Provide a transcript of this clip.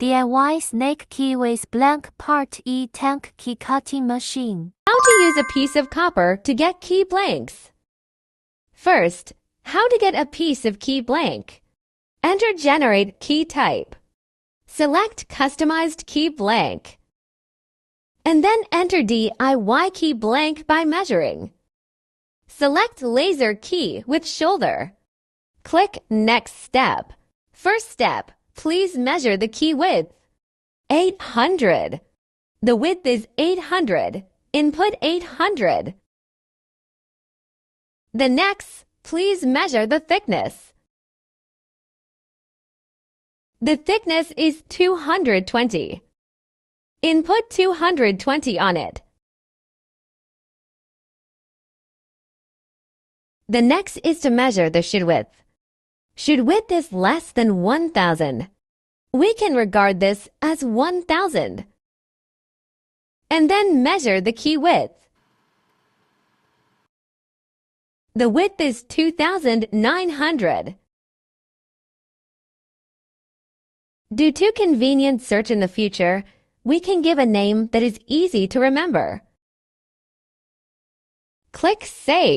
DIY snake key with blank part E tank key cutting machine. How to use a piece of copper to get key blanks. First, how to get a piece of key blank. Enter Generate Key Type. Select Customized Key Blank. And then enter DIY key blank by measuring. Select Laser Key with shoulder. Click Next Step. First step, please measure the key width. 800. The width is 800. Input 800. The next, please measure the thickness. The thickness is 220. Input 220 on it. The next is to measure the should width. Should width is less than 1000. We can regard this as 1000. And then measure the key width. The width is 2900. Due to convenient search in the future, we can give a name that is easy to remember. Click Save.